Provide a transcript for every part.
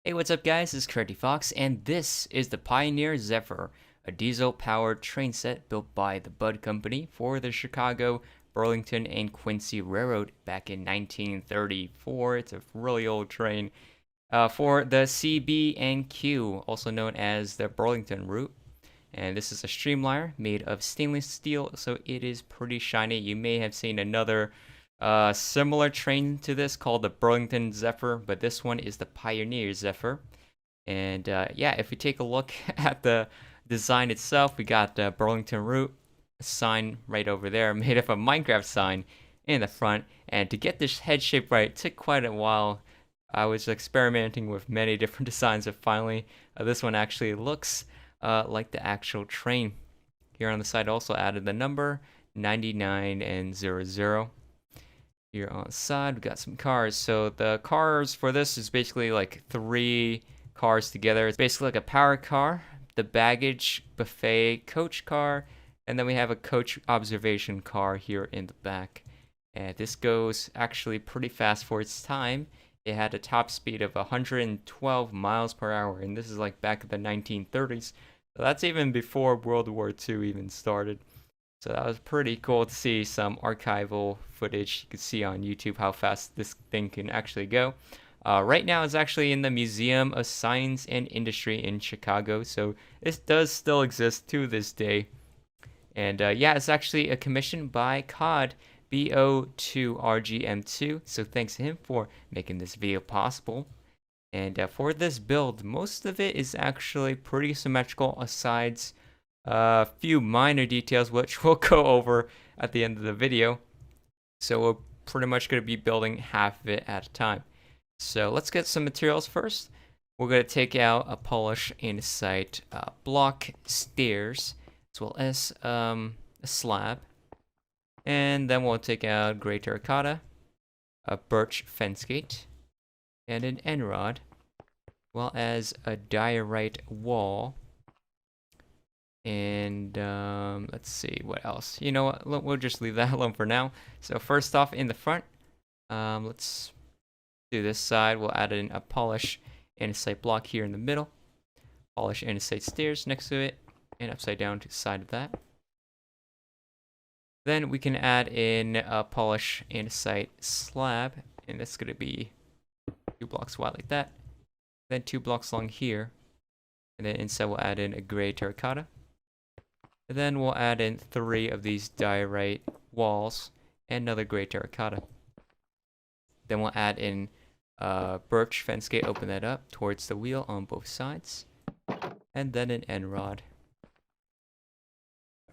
Hey, what's up guys? This is Curdy Fox, and this is the Pioneer Zephyr, a diesel-powered train set built by the Bud Company for the Chicago, Burlington, and Quincy Railroad back in 1934. It's a really old train for the CB&Q, also known as the Burlington Route. And this is a streamliner made of stainless steel, so it is pretty shiny. You may have seen another similar train to this called the Burlington Zephyr, but this one is the Pioneer Zephyr. And yeah, if we take a look at the design itself, we got the Burlington Route sign right over there, made of a Minecraft sign in the front. And to get this head shape right, it took quite a while. I was experimenting with many different designs, but finally, this one actually looks like the actual train. Here on the side, also added the number 99 and 00. Here on the side, we got some cars. So the cars for this is basically like 3 cars together. It's basically like a power car, the baggage buffet coach car, and then we have a coach observation car here in the back. And this goes actually pretty fast for its time. It had a top speed of 112 miles per hour, and this is like back in the 1930s. So that's even before World War II even started. So that was pretty cool to see some archival footage. You can see on YouTube how fast this thing can actually go. Right now it's actually in the Museum of Science and Industry in Chicago, so this does still exist to this day. And yeah, it's actually a commission by COD BO2RGM2, so thanks to him for making this video possible. And for this build, most of it is actually pretty symmetrical, aside a few minor details which we'll go over at the end of the video. So we're pretty much going to be building half of it at a time. So let's get some materials first. We're going to take out a polish andesite block stairs, as well as a slab. And then we'll take out gray terracotta, a birch fence gate, and an end rod, as well as a diorite wall. And let's see what else. You know what? We'll just leave that alone for now. So first off, in the front, let's do this side. We'll add in a polish andesite block here in the middle, polish andesite stairs next to it, and upside down to the side of that. Then we can add in a polish andesite slab, and that's gonna be 2 blocks wide like that. Then 2 blocks long here, and then inside we'll add in a gray terracotta. And then we'll add in 3 of these diorite walls and another gray terracotta. Then we'll add in birch fence gate, open that up towards the wheel on both sides. And then an end rod.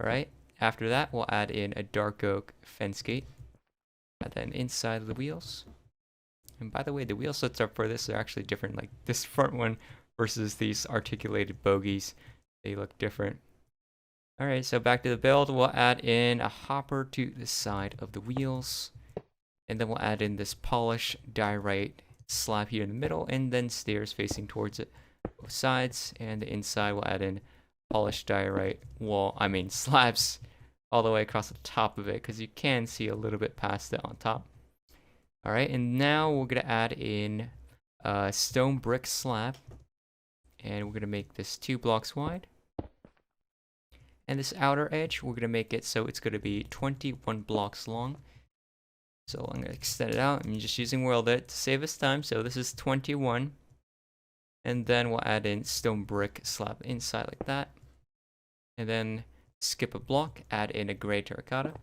Alright, after that we'll add in a dark oak fence gate. And then inside of the wheels. And by the way, the wheel sets up for this are actually different. Like this front one versus these articulated bogies, they look different. Alright, so back to the build, we'll add in a hopper to the side of the wheels. And then we'll add in this polish diorite slab here in the middle, and then stairs facing towards it, both sides. And the inside we'll add in polished diorite slabs all the way across the top of it, because you can see a little bit past it on top. Alright, and now we're going to add in a stone brick slab. And we're going to make this 2 blocks wide. And this outer edge, we're going to make it so it's going to be 21 blocks long. So I'm going to extend it out. I'm just using World It to save us time. So this is 21. And then we'll add in stone brick slab inside like that. And then skip a block, add in a gray terracotta.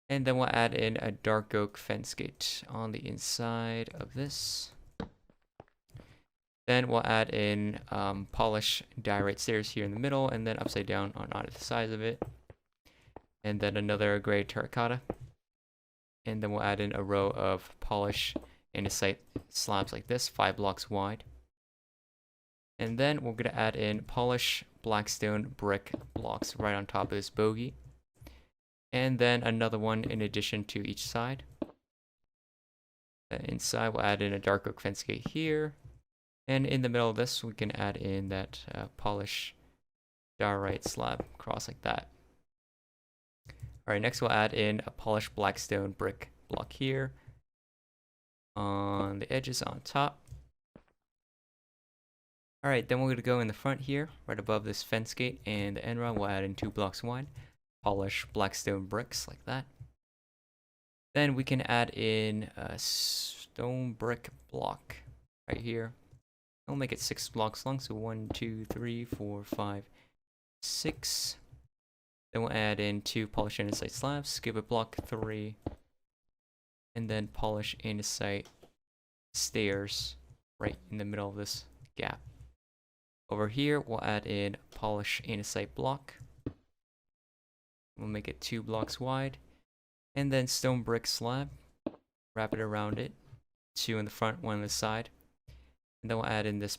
And then we'll add in a dark oak fence gate on the inside of this. Then we'll add in polish diorite stairs here in the middle, and then upside down on either side of it. And then another gray terracotta. And then we'll add in a row of polish andesite slabs like this, 5 blocks wide. And then we're going to add in polish blackstone brick blocks right on top of this bogey. And then another one in addition to each side. Inside we'll add in a dark oak fence gate here. And in the middle of this, we can add in that polish diorite slab across like that. Alright, next we'll add in a polished blackstone brick block here on the edges on top. Alright, then we're going to go in the front here, right above this fence gate, and the end rod we'll add in 2 blocks wide. Polish black stone bricks like that. Then we can add in a stone brick block right here. I'll make it 6 blocks long, so 1, 2, 3, 4, 5, 6. Then we'll add in 2 polished andesite slabs, give it block 3, and then polish andesite stairs right in the middle of this gap. Over here, we'll add in polish andesite block. We'll make it 2 blocks wide, and then stone brick slab. Wrap it around it, 2 in the front, 1 on the side. And then we'll add in this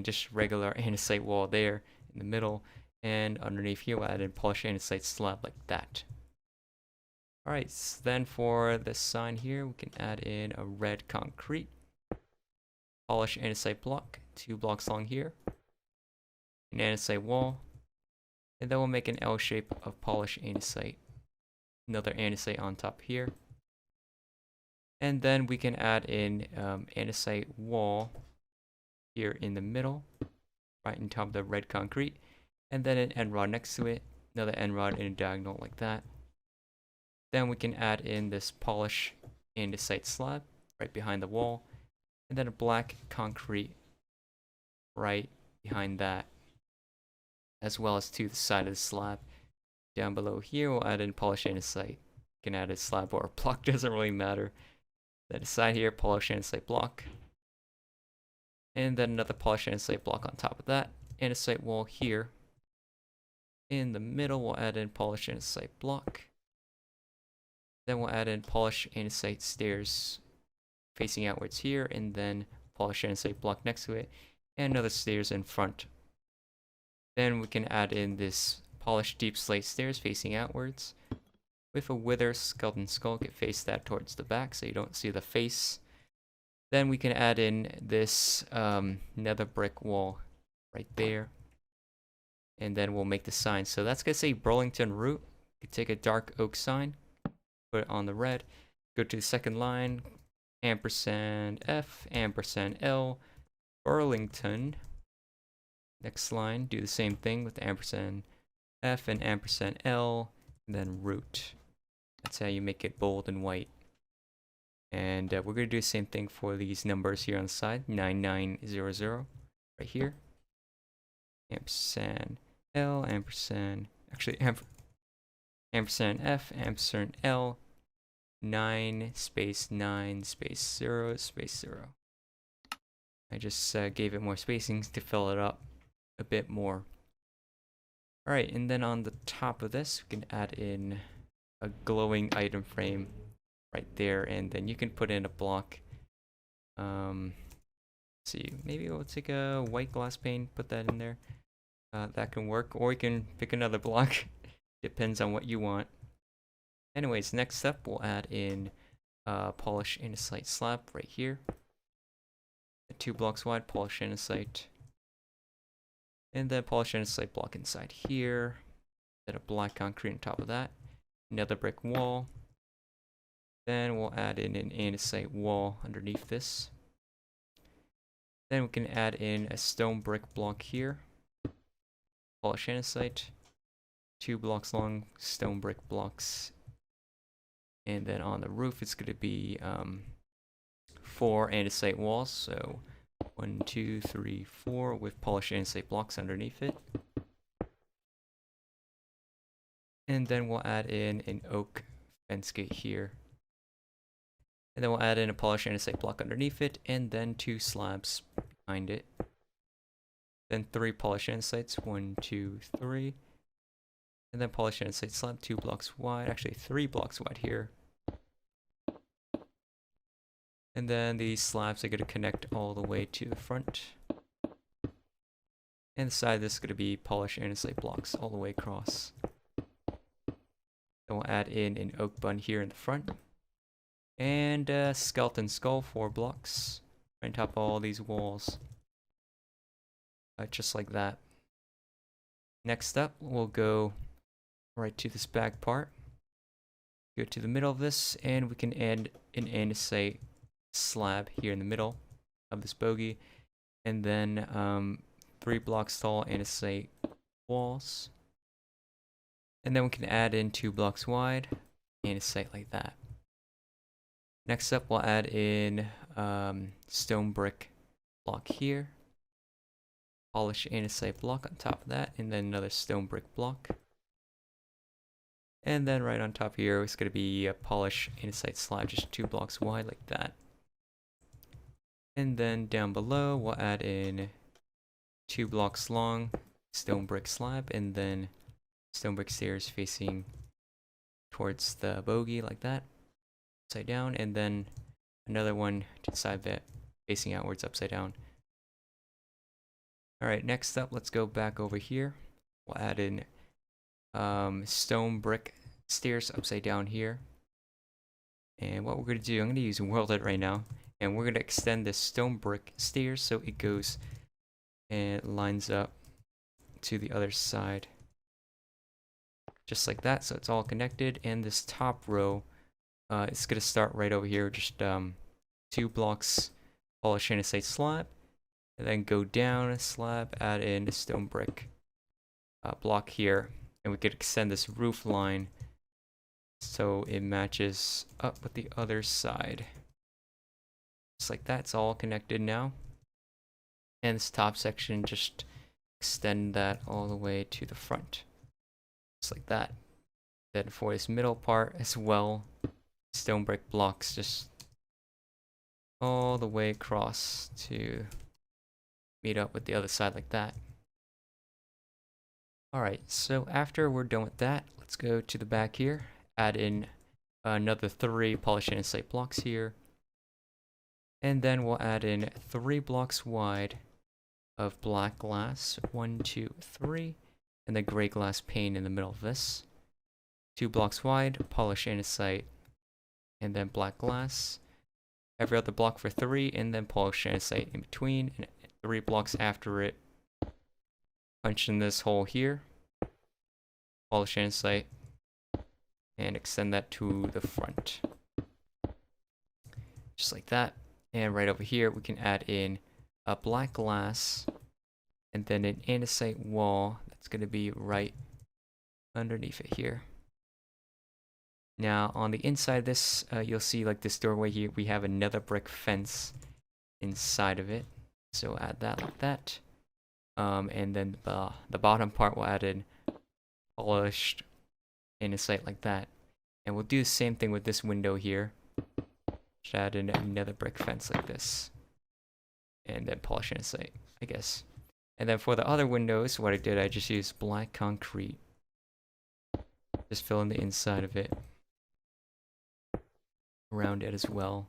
just regular andesite wall there in the middle, and underneath here we'll add in polished andesite slab like that. Alright, so then for the sign here, we can add in a red concrete, polished andesite block, 2 blocks long here, an andesite wall, and then we'll make an L shape of polished andesite, another andesite on top here. And then we can add in andesite wall here in the middle, right on top of the red concrete, and then an end rod next to it, another end rod in a diagonal like that. Then we can add in this polished andesite slab right behind the wall, and then a black concrete right behind that, as well as to the side of the slab. Down below here, we'll add in polished andesite. You can add a slab or a block, doesn't really matter. Then side here, polished andesite block. And then another polished andesite block on top of that. Andesite wall here. In the middle, we'll add in polished andesite block. Then we'll add in polished andesite stairs facing outwards here, and then polished andesite block next to it, and another stairs in front. Then we can add in this polished deep slate stairs facing outwards. With a wither skeleton skull, get face that towards the back so you don't see the face. Then we can add in this nether brick wall right there. And then we'll make the sign. So that's going to say Burlington Route. You take a dark oak sign, put it on the red, go to the second line, ampersand F, ampersand L, Burlington. Next line, do the same thing with the ampersand F and ampersand L, and then route. That's how you make it bold and white. And we're going to do the same thing for these numbers here on the side. 9900 right here. Ampersand L, ampersand, ampersand F, ampersand L, 9 space 9 space 0 space 0. I just gave it more spacings to fill it up a bit more. Alright, and then on the top of this, we can add in a glowing item frame right there, and then you can put in a block. Let's see, maybe we'll take a white glass pane, put that in there. That can work, or you can pick another block. Depends on what you want. Anyways, next up, we'll add in polish andesite slab right here. 2 blocks wide, polish andesite. And then polish andesite block inside here. Then a black concrete on top of that. Another brick wall. Then we'll add in an andesite wall underneath this. Then we can add in a stone brick block here. Polish andesite. 2 blocks long stone brick blocks. And then on the roof, it's going to be 4 andesite walls. So 1, 2, 3, 4 with polished andesite blocks underneath it. And then we'll add in an oak fence gate here. And then we'll add in a polished andesite block underneath it, and then 2 slabs behind it. Then 3 polished andesites, 1, 2, 3. And then polished andesite slab, 2 blocks wide, actually 3 blocks wide here. And then these slabs are going to connect all the way to the front. And the side of this is going to be polished andesite blocks all the way across. Then we'll add in an oak bun here in the front. And a skeleton skull, 4 blocks. Right on top of all these walls. Just like that. Next up, we'll go right to this back part. Go to the middle of this, and we can add an andesite slab here in the middle of this bogey. and then 3 blocks tall andesite walls. And then we can add in 2 blocks wide andesite like that. Next up, we'll add in stone brick block here, polished andesite block on top of that, and then another stone brick block. And then right on top here, it's going to be a polished andesite slab, just 2 blocks wide like that. And then down below, we'll add in 2 blocks long stone brick slab, and then stone brick stairs facing towards the bogey like that, upside down, and then another one to the side of it facing outwards upside down. Alright, next up, let's go back over here. We'll add in stone brick stairs upside down here. And what we're going to do, I'm going to use World right now, and we're going to extend this stone brick stairs so it goes and lines up to the other side. Just like that, so it's all connected. And this top row, it's going to start right over here, just 2 blocks polished andesite slab, and then go down a slab, add in a stone brick block here, and we could extend this roof line so it matches up with the other side. Just like that, it's all connected now. And this top section, just extend that all the way to the front. Just like that. Then for this middle part as well, stone brick blocks just all the way across to meet up with the other side like that. Alright, so after we're done with that, let's go to the back here, add in another 3 polished andesite blocks here, and then we'll add in 3 blocks wide of black glass, 1, 2, 3, and the gray glass pane in the middle of this. 2 blocks wide, polished andesite, and then black glass. Every other block for 3, and then polished andesite in between, and 3 blocks after it. Punch in this hole here, polish andesite, and extend that to the front. Just like that. And right over here, we can add in a black glass, and then an andesite wall that's going to be right underneath it here. Now, on the inside of this, you'll see like this doorway here, we have another brick fence inside of it. So add that like that. And then the bottom part, we'll add in polished andesite like that. And we'll do the same thing with this window here. Just add in another brick fence like this. And then polish andesite, I guess. And then for the other windows, what I did, I just used black concrete. Just fill in the inside of it. Around it as well.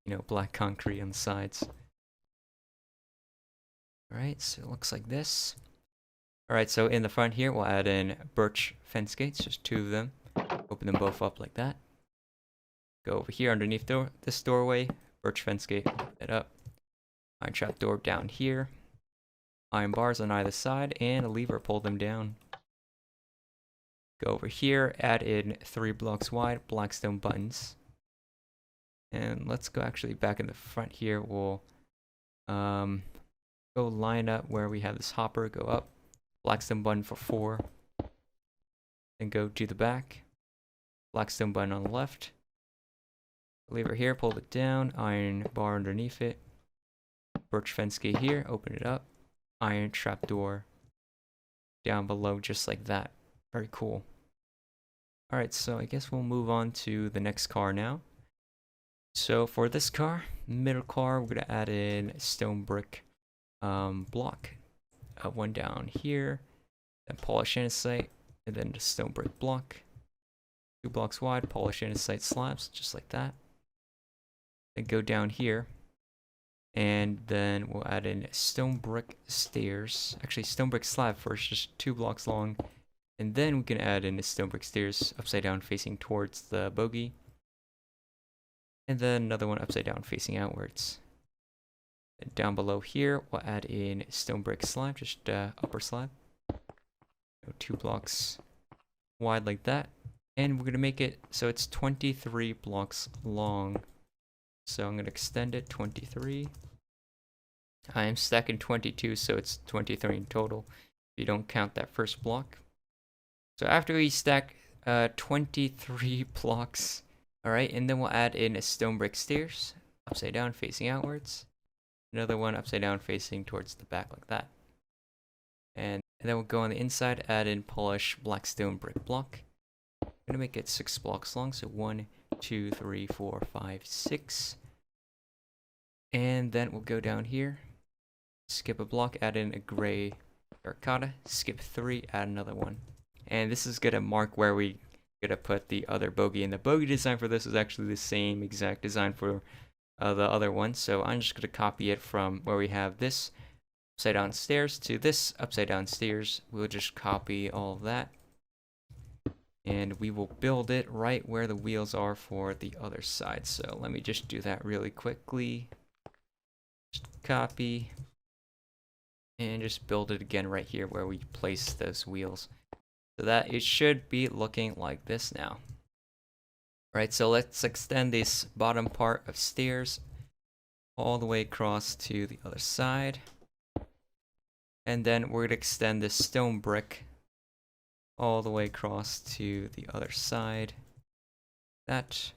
You know, black concrete on the sides. Alright, so it looks like this. Alright, so in the front here, we'll add in birch fence gates, just 2 of them. Open them both up like that. Go over here underneath this doorway, birch fence gate, open it up. Iron trap door down here. Iron bars on either side, and a lever, pull them down. Go over here, add in 3 blocks wide, blackstone buttons. And let's go actually back in the front here, we'll go line up where we have this hopper, go up, blackstone button for 4, then go to the back, blackstone button on the left, lever here, pull it down, iron bar underneath it, birch fence gate here, open it up, iron trap door down below just like that. Very cool. Alright, so I guess we'll move on to the next car now. So for this car, middle car, we're going to add in stone brick block. One down here, then polish andesite, and then the stone brick block. 2 blocks wide, polish andesite slabs, just like that. Then go down here, and then we'll add in stone brick stairs. Actually, stone brick slab first, just 2 blocks long. And then we can add in the stone brick stairs upside down facing towards the bogey. And then another one upside down facing outwards. And down below here, we'll add in stone brick slab, just upper slab. 2 blocks wide like that. And we're going to make it so it's 23 blocks long. So I'm going to extend it 23. I am stacking 22, so it's 23 in total if you don't count that first block. So after we stack 23 blocks, alright, and then we'll add in a stone brick stairs, upside down facing outwards. Another one upside down facing towards the back like that. And then we'll go on the inside, add in polish black stone brick block. I'm gonna make it 6 blocks long, so 1, 2, 3, 4, 5, 6. And then we'll go down here, skip a block, add in a gray terracotta, skip 3, add another one. And this is gonna mark where we gonna put the other bogey. And the bogey design for this is actually the same exact design for the other one. So I'm just gonna copy it from where we have this upside down stairs to this upside down stairs. We'll just copy all of that. And we will build it right where the wheels are for the other side. So let me just do that really quickly. Just copy. And just build it again right here where we place those wheels. So that it should be looking like this now. Right, so let's extend this bottom part of stairs all the way across to the other side. And then we're gonna extend this stone brick all the way across to the other side. That,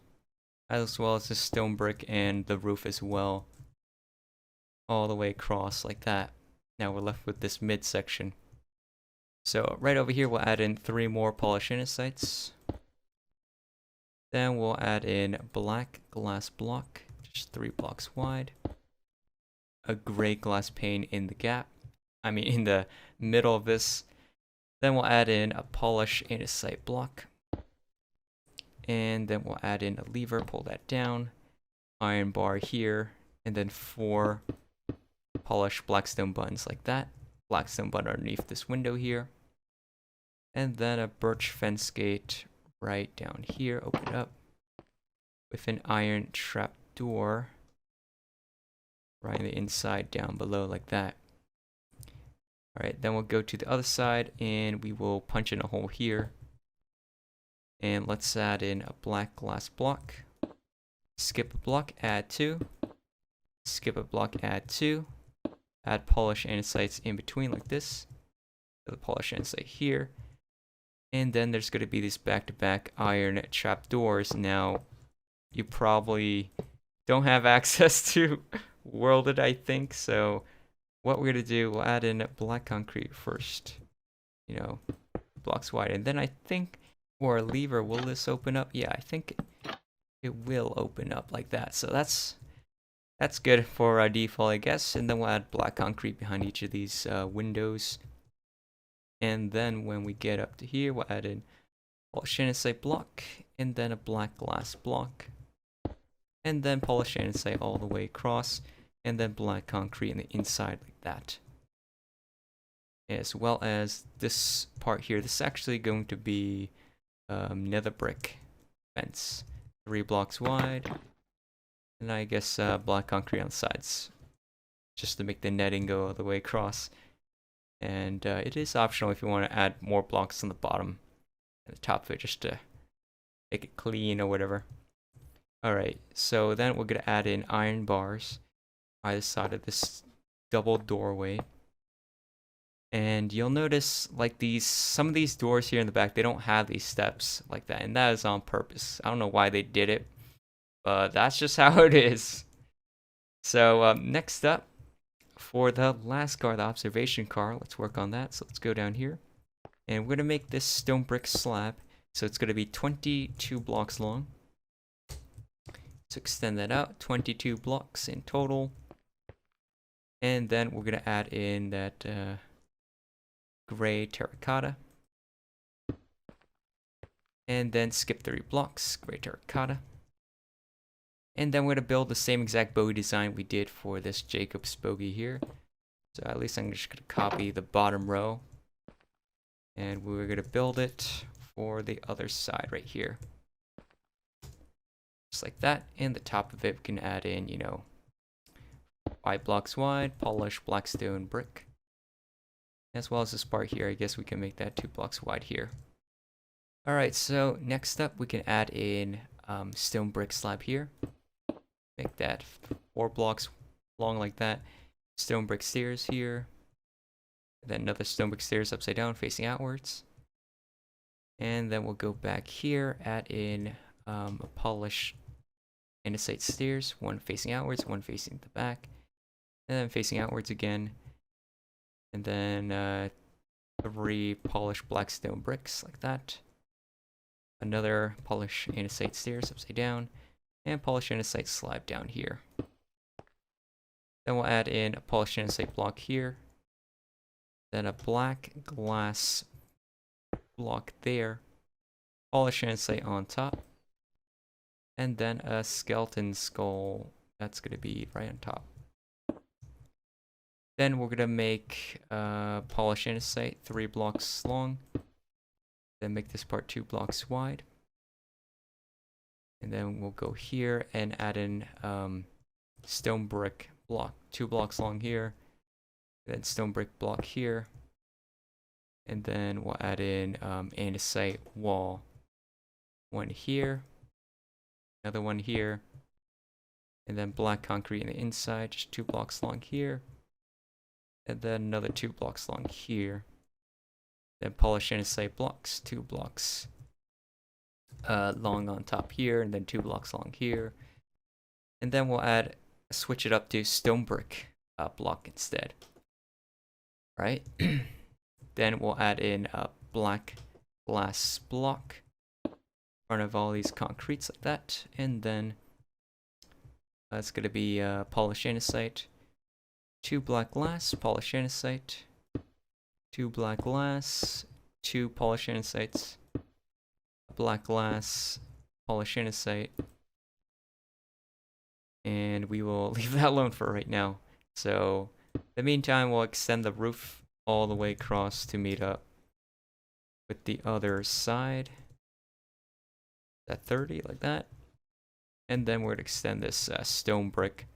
as well as the stone brick and the roof as well. All the way across like that. Now we're left with this midsection. So right over here, we'll add in 3 more polished andesites. Then we'll add in black glass block, just 3 blocks wide. A gray glass pane in the gap. In the middle of this. Then we'll add in a polished andesite block. And then we'll add in a lever, pull that down. Iron bar here. And then 4 polished blackstone buttons like that. Blackstone button underneath this window here. And then a birch fence gate right down here, open up with an iron trap door right on the inside down below like that. Alright, then we'll go to the other side and we will punch in a hole here. And let's add in a black glass block. Skip a block, add 2. Skip a block, add 2. Add polished andesites in between like this. The polished andesite here. And then there's going to be these back-to-back iron trap doors. Now, you probably don't have access to Worlded, I think. So, what we're going to do, we'll add in black concrete first. Blocks wide. And then I think, or a lever, will this open up? Yeah, I think it will open up like that. So, that's good for default, I guess. And then we'll add black concrete behind each of these windows. And then when we get up to here, we'll add in polished andesite block, and then a black glass block, and then polished andesite all the way across, and then black concrete on the inside like that. As well as this part here, this is actually going to be nether brick fence, 3 blocks wide, and I guess black concrete on the sides, just to make the netting go all the way across. And it is optional if you want to add more blocks on the bottom and the top of it just to make it clean or whatever. Alright, so then we're going to add in iron bars either side of this double doorway. And you'll notice like some of these doors here in the back, they don't have these steps like that. And that is on purpose. I don't know why they did it, but that's just how it is. So next up, for the last car, the observation car, let's work on that. So let's go down here. And we're going to make this stone brick slab. So it's going to be 22 blocks long. So extend that out, 22 blocks in total. And then we're going to add in that gray terracotta. And then skip 3 blocks, gray terracotta. And then we're going to build the same exact bogey design we did for this Jacob's bogey here. So at least I'm just going to copy the bottom row. And we're going to build it for the other side right here. Just like that. And the top of it we can add in, 5 blocks wide, polished blackstone brick. As well as this part here, I guess we can make that 2 blocks wide here. Alright, so next up we can add in stone brick slab here. Make that 4 blocks long like that. stone brick stairs here. Then another stone brick stairs upside down facing outwards. And then we'll go back here, add in a polished andesite stairs, one facing outwards, one facing the back, and then facing outwards again. And then 3 polished black stone bricks like that. Another polished andesite stairs upside down, and polished andesite slab down here. Then we'll add in a polished andesite block here. Then a black glass block there. Polished andesite on top. And then a skeleton skull that's going to be right on top. Then we're going to make polished andesite 3 blocks long. Then make this part 2 blocks wide. And then we'll go here and add in stone brick block 2 blocks long here. Then stone brick block here. And then we'll add in andesite wall. One here. Another one here. And then black concrete in the inside, just 2 blocks long here. And then another 2 blocks long here. Then polished andesite blocks, 2 blocks long on top here, and then 2 blocks long here. And then we'll switch it up to stone brick block instead. Right? Then we'll add in a black glass block in front of all these concretes like that. And then it's going to be polished andesite, 2 black glass, polished andesite, 2 black glass, 2 polished andesites, black glass, polished andesite, and we will leave that alone for right now. So in the meantime, we'll extend the roof all the way across to meet up with the other side at 30 like that. And then we're going to extend this stone brick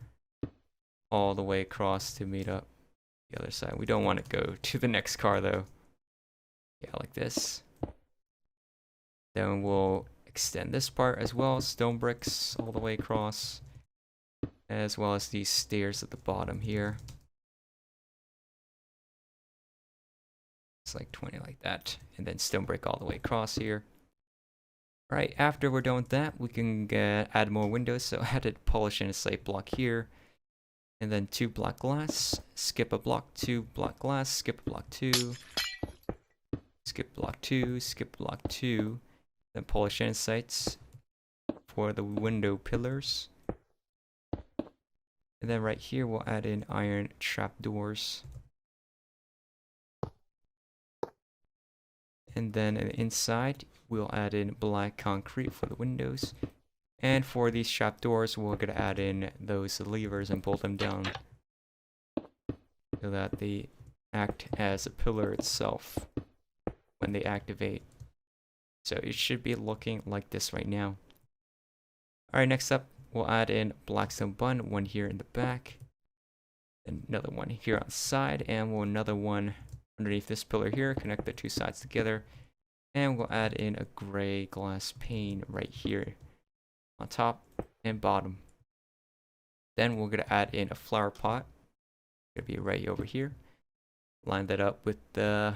all the way across to meet up the other side. We don't want to go to the next car though. Yeah, like this. Then we'll extend this part as well, stone bricks all the way across, as well as these stairs at the bottom here. It's like 20 like that, and then stone brick all the way across here. Alright, after we're done with that, we can add more windows. So I added polished andesite block here, and then 2 black glass, skip a block, 2 black glass, skip a block 2, skip block 2, skip block 2, then polished andesites for the window pillars. And then right here we'll add in iron trapdoors. And then inside we'll add in black concrete for the windows. And for these trapdoors we're going to add in those levers and bolt them down so that they act as a pillar itself when they activate. So it should be looking like this right now. Alright, next up we'll add in blackstone bun, one here in the back, and another one here on the side, and we'll another one underneath this pillar here, connect the 2 sides together, and we'll add in a gray glass pane right here on top and bottom. Then we're going to add in a flower pot. It's going to be right over here. Line that up with the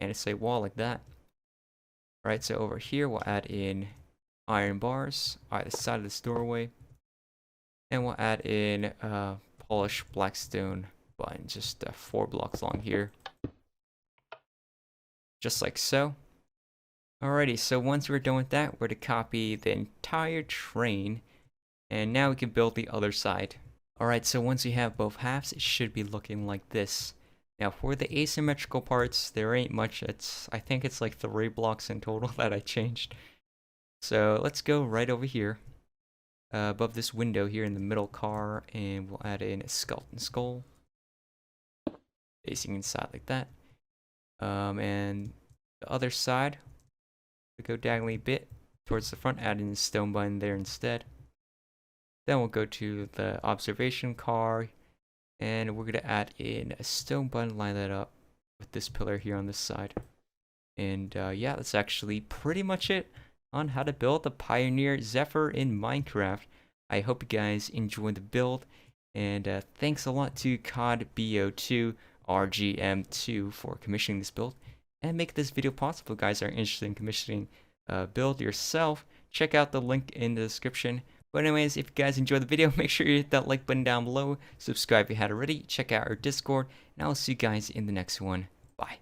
andesite wall like that. Alright, so over here we'll add in iron bars either side of this doorway. And we'll add in polished blackstone button, just 4 blocks long here. Just like so. Alrighty, so once we're done with that, we're to copy the entire train. And now we can build the other side. Alright, so once we have both halves, it should be looking like this. Now for the asymmetrical parts, there ain't much. I think it's like 3 blocks in total that I changed. So let's go right over here. Above this window here in the middle car, and we'll add in a skeleton skull. Facing inside like that. And the other side, we go diagonally a bit towards the front, add in the stone button there instead. Then we'll go to the observation car, and we're going to add in a stone button, line that up with this pillar here on this side. And yeah, that's actually pretty much it on how to build the Pioneer Zephyr in Minecraft. I hope you guys enjoyed the build. And thanks a lot to COD BO2 RGM2 for commissioning this build and make this video possible. Guys are interested in commissioning a build yourself, check out the link in the description. But anyways, if you guys enjoyed the video, make sure you hit that like button down below, subscribe if you hadn't already, check out our Discord, and I'll see you guys in the next one. Bye.